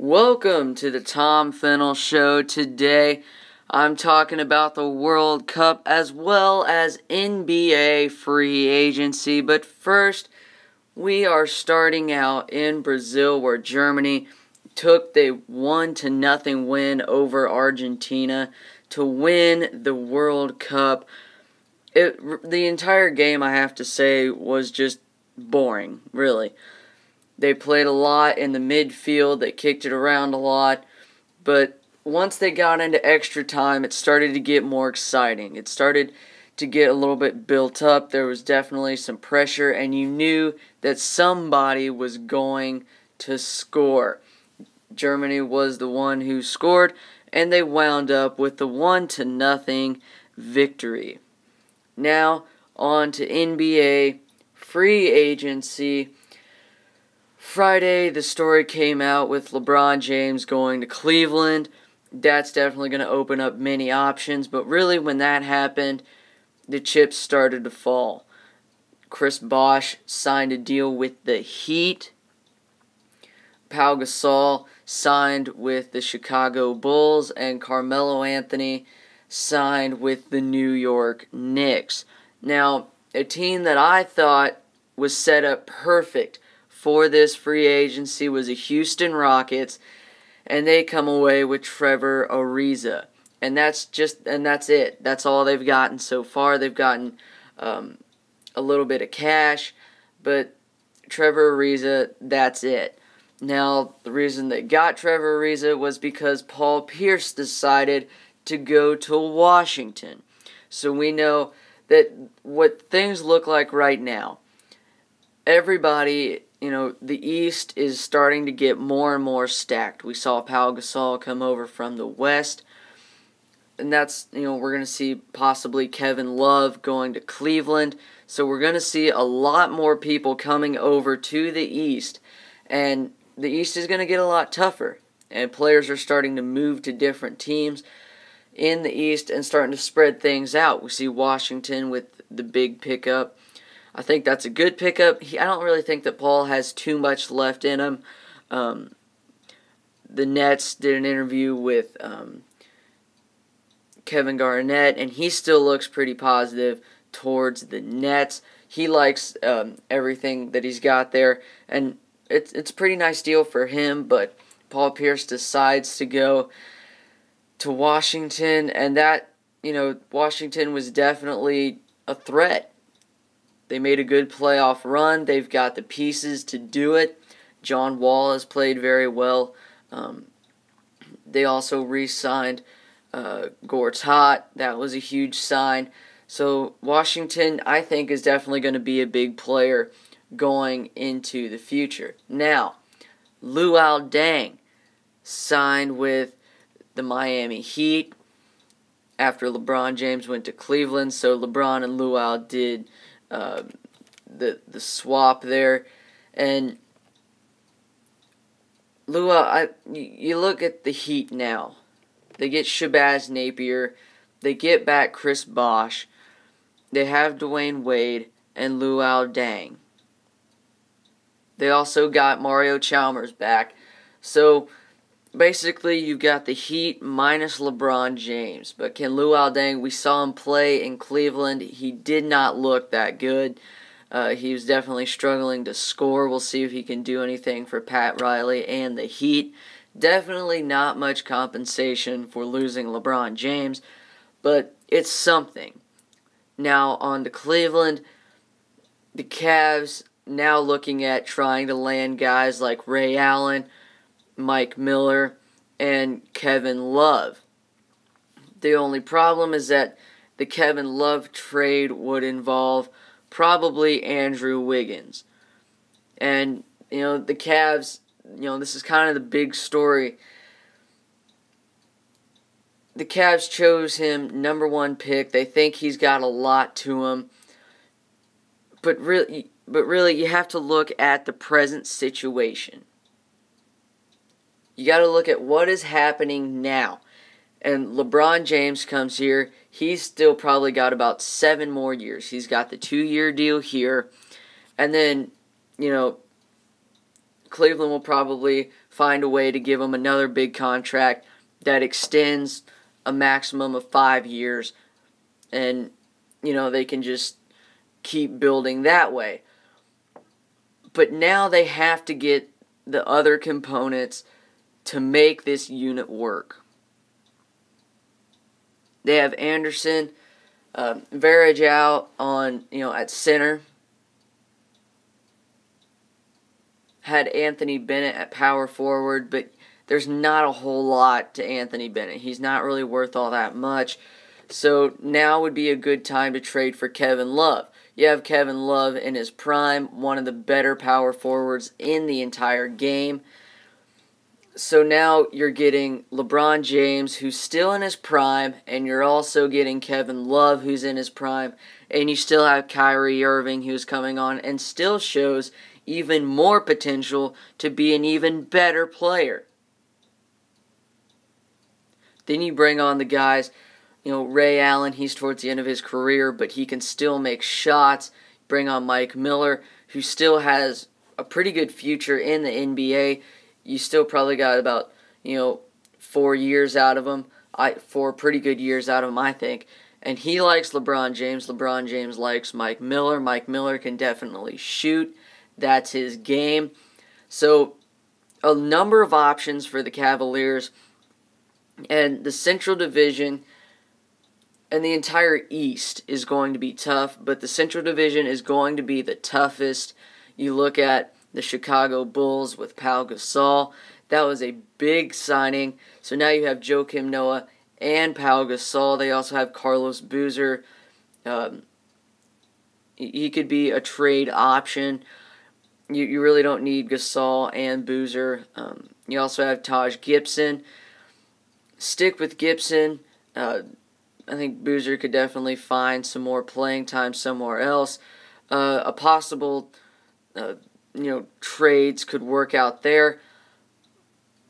Welcome to the Tom Fennell Show. Today, I'm talking about the World Cup as well as NBA free agency. But first, we are starting out in Brazil, where Germany took the 1-0 win over Argentina to win the World Cup. The entire game, I have to say, was just boring, really. They played a lot in the midfield. They kicked it around a lot. But once they got into extra time, it started to get more exciting. It started to get a little bit built up. There was definitely some pressure, and you knew that somebody was going to score. Germany was the one who scored, and they wound up with the 1-0 victory. Now, on to NBA free agency. Friday, the story came out with LeBron James going to Cleveland. That's definitely going to open up many options, but really when that happened, the chips started to fall. Chris Bosh signed a deal with the Heat. Pau Gasol signed with the Chicago Bulls, and Carmelo Anthony signed with the New York Knicks. Now, a team that I thought was set up perfect for this free agency was the Houston Rockets, and they come away with Trevor Ariza. And that's it. That's all they've gotten so far. They've gotten a little bit of cash, but Trevor Ariza, that's it. Now, the reason they got Trevor Ariza was because Paul Pierce decided to go to Washington. So we know that what things look like right now, everybody, the East is starting to get more and more stacked. We saw Pau Gasol come over from the West, and that's, we're going to see possibly Kevin Love going to Cleveland. So we're going to see a lot more people coming over to the East, and the East is going to get a lot tougher, and players are starting to move to different teams in the East and starting to spread things out. We see Washington with the big pickup. I think that's a good pickup. I don't really think that Paul has too much left in him. The Nets did an interview with Kevin Garnett, and he still looks pretty positive towards the Nets. He likes everything that he's got there, and it's a pretty nice deal for him, but Paul Pierce decides to go to Washington, and that, Washington was definitely a threat. They made a good playoff run. They've got the pieces to do it. John Wall has played very well. They also re-signed Gortat. That was a huge sign. So Washington, I think, is definitely going to be a big player going into the future. Now, Luol Deng signed with the Miami Heat after LeBron James went to Cleveland. So LeBron and Luol did the swap there, and Luol, you look at the Heat now. They get Shabazz Napier, they get back Chris Bosh, they have Dwayne Wade and Luol Deng. They also got Mario Chalmers back. So basically, you've got the Heat minus LeBron James. But can Luol Deng, we saw him play in Cleveland. He did not look that good. He was definitely struggling to score. We'll see if he can do anything for Pat Riley and the Heat. Definitely not much compensation for losing LeBron James, but it's something. Now, on to Cleveland, the Cavs now looking at trying to land guys like Ray Allen, Mike Miller, and Kevin Love. The only problem is that the Kevin Love trade would involve probably Andrew Wiggins. And, the Cavs, this is kind of the big story. The Cavs chose him #1 pick. They think he's got a lot to him. But really, you have to look at the present situation. You got to look at what is happening now. And LeBron James comes here. He's still probably got about 7 more years. He's got the 2-year deal here. And then, Cleveland will probably find a way to give him another big contract that extends a maximum of 5 years, and they can just keep building that way. But now they have to get the other components to make this unit work. They have Anderson, Varejao on at center. Had Anthony Bennett at power forward, but there's not a whole lot to Anthony Bennett. He's not really worth all that much. So now would be a good time to trade for Kevin Love. You have Kevin Love in his prime, one of the better power forwards in the entire game. So now you're getting LeBron James, who's still in his prime, and you're also getting Kevin Love, who's in his prime, and you still have Kyrie Irving, who's coming on and still shows even more potential to be an even better player. Then you bring on the guys, Ray Allen, he's towards the end of his career, but he can still make shots. Bring on Mike Miller, who still has a pretty good future in the NBA. You still probably got about, 4 years out of him. 4 pretty good years out of him, I think. And he likes LeBron James. LeBron James likes Mike Miller. Mike Miller can definitely shoot. That's his game. So, a number of options for the Cavaliers. And the Central Division and the entire East is going to be tough, but the Central Division is going to be the toughest. You look at the Chicago Bulls with Pau Gasol. That was a big signing. So now you have Joakim Noah and Pau Gasol. They also have Carlos Boozer. He could be a trade option. You really don't need Gasol and Boozer. You also have Taj Gibson. Stick with Gibson. I think Boozer could definitely find some more playing time somewhere else. A possible, trades could work out there.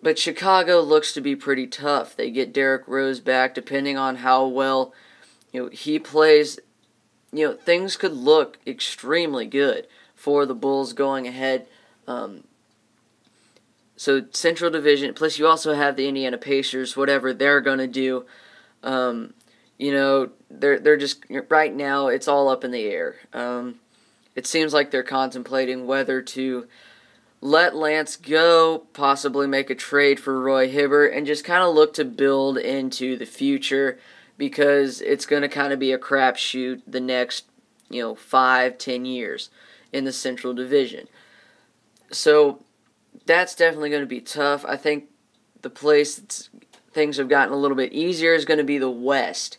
But Chicago looks to be pretty tough. They get Derrick Rose back, depending on how well, he plays. Things could look extremely good for the Bulls going ahead. So Central Division, plus you also have the Indiana Pacers, whatever they're going to do. They're just, right now, it's all up in the air. It seems like they're contemplating whether to let Lance go, possibly make a trade for Roy Hibbert, and just kind of look to build into the future, because it's going to kind of be a crapshoot the next, 5-10 years in the Central Division. So that's definitely going to be tough. I think the place things have gotten a little bit easier is going to be the West.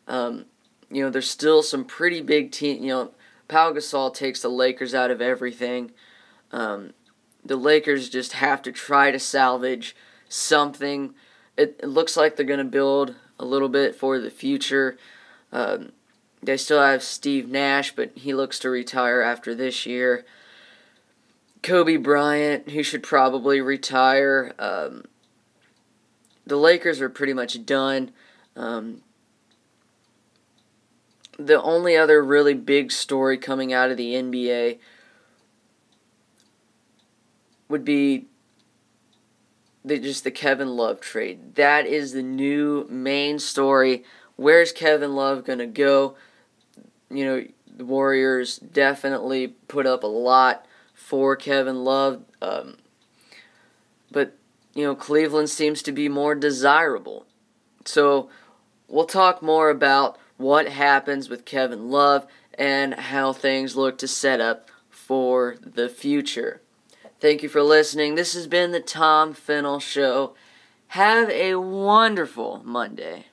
There's still some pretty big teams. Pau Gasol takes the Lakers out of everything. The Lakers just have to try to salvage something. It looks like they're going to build a little bit for the future. They still have Steve Nash, but he looks to retire after this year. Kobe Bryant, who should probably retire. The Lakers are pretty much done. The only other really big story coming out of the NBA would be the Kevin Love trade. That is the new main story. Where's Kevin Love going to go? The Warriors definitely put up a lot for Kevin Love. But Cleveland seems to be more desirable. So we'll talk more about what happens with Kevin Love and how things look to set up for the future. Thank you for listening. This has been the Tom Fennell Show. Have a wonderful Monday.